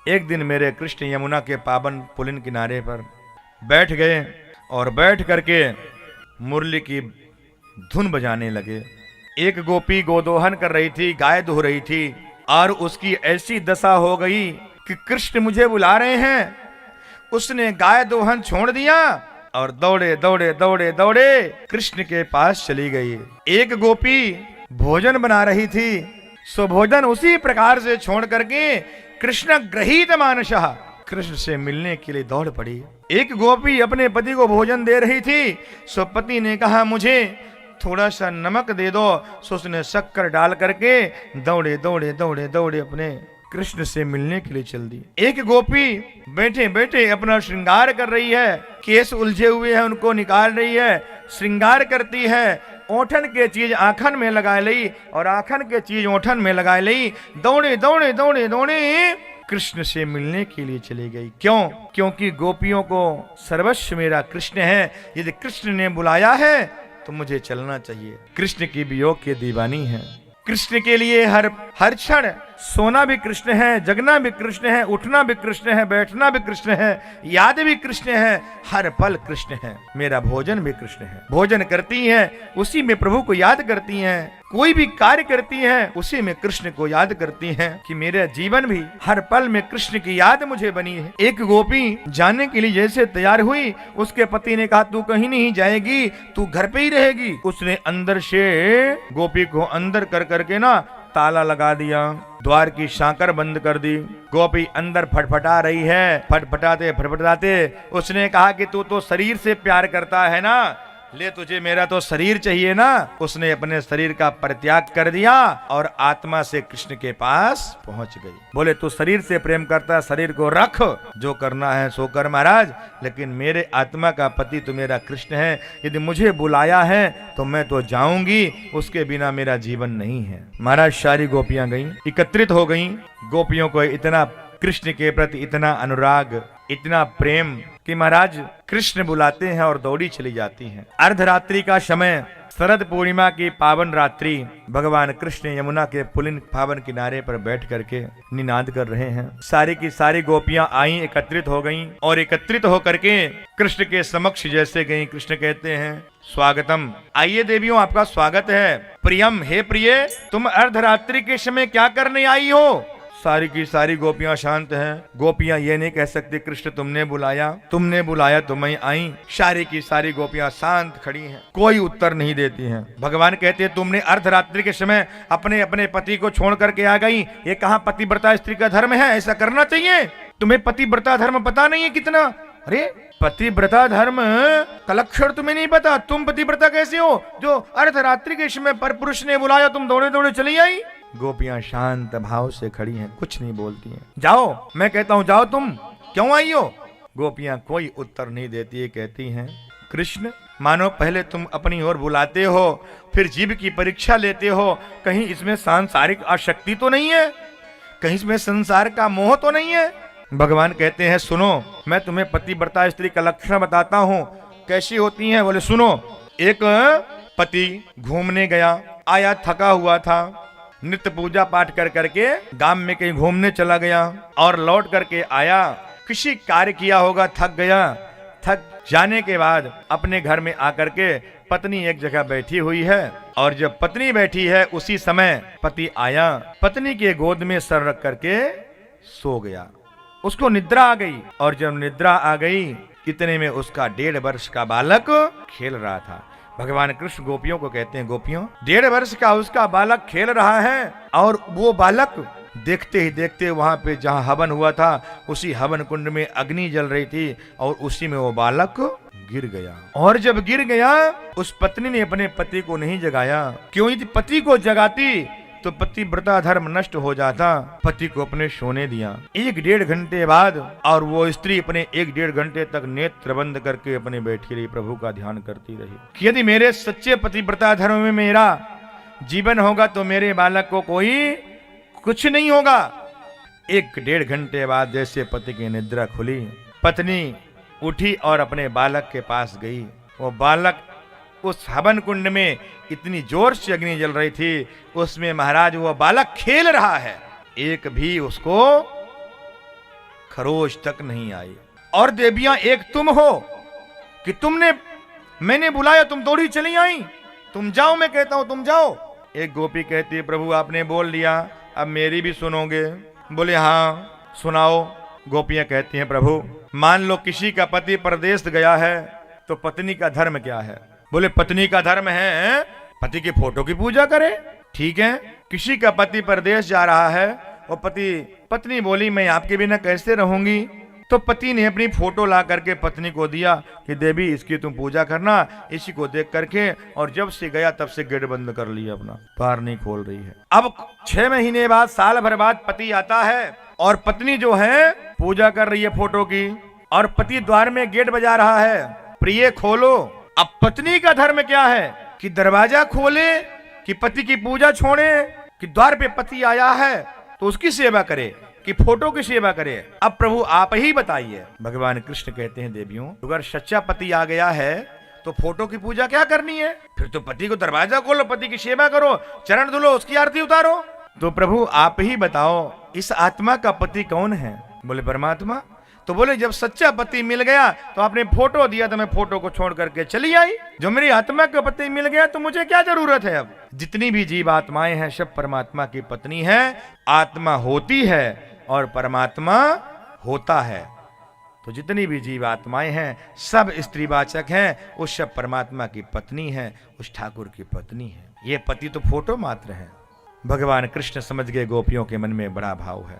एक दिन मेरे कृष्ण यमुना के पावन पुलिन किनारे पर बैठ गए और बैठ करके मुरली की धुन बजाने लगे। एक गोपी गोदोहन कर रही थी, गाय दुह रही थी, और उसकी ऐसी दशा हो गई कि कृष्ण मुझे बुला रहे हैं। उसने गाय दोहन छोड़ दिया और दौड़े दौड़े दौड़े दौड़े कृष्ण के पास चली गई। एक गोपी भोजन बना रही थी, सो भोजन उसी प्रकार से छोड़ करके कृष्ण ग्रहीत मानसः कृष्ण से मिलने के लिए दौड़ पड़ी। एक गोपी अपने पति को भोजन दे रही थी, सो पति ने कहा मुझे थोड़ा सा नमक दे दो, सो उसने शक्कर डाल करके दौड़े दौड़े दौड़े दौड़े अपने कृष्ण से मिलने के लिए चल दी। एक गोपी बैठे बैठे अपना श्रृंगार कर रही है, केस उलझे हुए हैं उनको निकाल रही है, श्रृंगार करती है, ओठन के चीज आंखन में लगा ली और आंखन के चीज ओठन में लगा ली, दौड़े दौड़े दौड़े दौड़े कृष्ण से मिलने के लिए चली गई। क्यों? क्योंकि गोपियों को सर्वस्व मेरा कृष्ण है, यदि कृष्ण ने बुलाया है तो मुझे चलना चाहिए। कृष्ण की वियोग की दीवानी है। कृष्ण के लिए हर क्षण सोना भी कृष्ण है, जगना भी कृष्ण है, उठना भी कृष्ण है, बैठना भी कृष्ण है, याद भी कृष्ण है, हर पल कृष्ण है। मेरा भोजन भी कृष्ण है। भोजन करती हैं उसी में प्रभु को याद करती हैं, कोई भी कार्य करती हैं उसी में कृष्ण को याद करती हैं कि मेरा जीवन भी हर पल में कृष्ण की याद मुझे बनी है। एक गोपी जाने के लिए जैसे तैयार हुई, उसके पति ने कहा तू कहीं नहीं जाएगी, तू घर पे ही रहेगी। उसने अंदर से गोपी को अंदर कर करके ना ताला लगा दिया, द्वार की सांकर बंद कर दी। गोपी अंदर फटफटा रही है, फटफटाते फटफटाते उसने कहा कि तू तो शरीर से प्यार करता है ना, ले तुझे मेरा तो शरीर चाहिए ना। उसने अपने शरीर का परित्याग कर दिया और आत्मा से कृष्ण के पास पहुंच गई। बोले तू शरीर से प्रेम करता है, शरीर को रख, जो करना है सो कर महाराज, लेकिन मेरे आत्मा का पति तो मेरा कृष्ण है। यदि मुझे बुलाया है तो मैं तो जाऊंगी, उसके बिना मेरा जीवन नहीं है। महाराज सारी गोपियां गईं, एकत्रित हो गईं। गोपियों को इतना कृष्ण के प्रति इतना अनुराग, इतना प्रेम कि महाराज कृष्ण बुलाते हैं और दौड़ी चली जाती हैं। अर्धरात्रि का समय, शरद पूर्णिमा की पावन रात्रि, भगवान कृष्ण यमुना के पुलिन पावन किनारे पर बैठ करके निनाद कर रहे हैं। सारी की सारी गोपियां आई, एकत्रित हो गईं और एकत्रित होकर के कृष्ण के समक्ष जैसे गईं, कृष्ण कहते हैं स्वागतम, आइए देवियों आपका स्वागत है। प्रियम, हे प्रिय, तुम अर्धरात्रि के समय क्या करने आई हो? सारी की सारी गोपियां शांत हैं। गोपियां ये नहीं कह सकती कृष्ण तुमने बुलाया तो मैं आई। सारी की सारी गोपियां शांत खड़ी हैं, कोई उत्तर नहीं देती हैं। भगवान कहते हैं तुमने अर्धरात्रि के समय अपने अपने पति को छोड़ करके आ गई, ये कहाँ पतिव्रता स्त्री का धर्म है? ऐसा करना चाहिए। तुम्हें पतिव्रता धर्म पता नहीं है कितना? अरे पतिव्रता धर्म का लक्षण तुम्हें नहीं पता, तुम पतिव्रता कैसे हो जो अर्धरात्रि के समय पर पुरुष ने बुलाया तुम दौड़े दौड़े चली आई? गोपियां शांत भाव से खड़ी हैं, कुछ नहीं बोलती हैं। जाओ, मैं कहता हूं जाओ, तुम क्यों आई हो? गोपियां कोई उत्तर नहीं देती है। कहती हैं कृष्ण, मानो पहले तुम अपनी ओर बुलाते हो, फिर जीव की परीक्षा लेते हो, कहीं इसमें सांसारिक आसक्ति तो नहीं है? कहीं इसमें संसार का मोह तो नहीं है? भगवान कहते हैं सुनो, मैं तुम्हें पतिव्रता स्त्री का लक्षण बताता हूँ, कैसी होती हैं। बोले सुनो, एक पति घूमने गया, आया थका हुआ था, नित्य पूजा पाठ कर करके गांव में कहीं घूमने चला गया और लौट करके आया, किसी कार्य किया होगा, थक गया। थक जाने के बाद अपने घर में आकर के पत्नी एक जगह बैठी हुई है और जब पत्नी बैठी है उसी समय पति आया, पत्नी के गोद में सर रख करके सो गया। उसको निद्रा आ गई और जब निद्रा आ गई इतने में उसका 1.5 वर्ष का बालक खेल रहा था। भगवान कृष्ण गोपियों को कहते हैं गोपियों, 1.5 वर्ष का उसका बालक खेल रहा है और वो बालक देखते ही देखते वहां पे जहां हवन हुआ था उसी हवन कुंड में अग्नि जल रही थी और उसी में वो बालक गिर गया। और जब गिर गया उस पत्नी ने अपने पति को नहीं जगाया। क्यों? यदि पति को जगाती तो पतिव्रता धर्म नष्ट हो जाता। पति को अपने सोने दिया। 1-1.5 घंटे बाद और वो स्त्री अपने 1-1.5 घंटे तक नेत्र बंद करके अपने बैठी रही, प्रभु का ध्यान करती रही कि यदि मेरे सच्चे पतिव्रता धर्म में मेरा जीवन होगा तो मेरे बालक को कोई कुछ नहीं होगा। 1-1.5 घंटे बाद जैसे पति की निद्रा खुली, पत्नी उठी और अपने बालक के पास गई। वो बालक उस हवन कुंड में इतनी जोर से अग्नि जल रही थी, उसमें महाराज वो बालक खेल रहा है, एक भी उसको खरोच तक नहीं आई। और देवियां एक तुम हो कि मैंने बुलाया तुम दौड़ी चली आई, तुम जाओ, मैं कहता हूं तुम जाओ। एक गोपी कहती है प्रभु आपने बोल लिया, अब मेरी भी सुनोगे? बोले हाँ सुनाओ। गोपियां कहती हैं प्रभु मान लो किसी का पति परदेश गया है तो पत्नी का धर्म क्या है? बोले पत्नी का धर्म है पति के फोटो की पूजा करे। ठीक है, किसी का पति परदेश जा रहा है और पत्नी बोली मैं आपके बिना कैसे रहूंगी, तो पति ने अपनी फोटो ला करके पत्नी को दिया कि देवी इसकी तुम पूजा करना, इसी को देख करके, और जब से गया तब से गेट बंद कर लिया, अपना द्वार नहीं खोल रही है। अब 6 महीने बाद, साल भर बाद पति आता है और पत्नी जो है पूजा कर रही है फोटो की, और पति द्वार में गेट बजा रहा है, प्रिय खोलो। अब पत्नी का धर्म क्या है कि दरवाजा खोले, कि पति की पूजा छोड़े, कि द्वार पे पति आया है तो उसकी सेवा करे, कि फोटो की सेवा करे। अब प्रभु आप ही बताइए। भगवान कृष्ण कहते हैं देवियों अगर सच्चा पति आ गया है तो फोटो की पूजा क्या करनी है? फिर तो पति को दरवाजा खोलो, पति की सेवा करो, चरण धुलो, उसकी आरती उतारो। तो प्रभु आप ही बताओ इस आत्मा का पति कौन है? बोले परमात्मा। तो बोले जब सच्चा पति मिल गया तो आपने फोटो दिया तो मैं फोटो को छोड़ करके चली आई। जो मेरी आत्मा का पति मिल गया तो मुझे क्या जरूरत है? अब जितनी भी जीव आत्माएं हैं सब परमात्मा की पत्नी है। आत्मा होती है और परमात्मा होता है। तो जितनी भी जीव आत्माएं हैं सब स्त्रीवाचक हैं, उस सब परमात्मा की पत्नी है, उस ठाकुर की पत्नी है। ये पति तो फोटो मात्र है। भगवान कृष्ण समझ गए गोपियों के मन में बड़ा भाव है।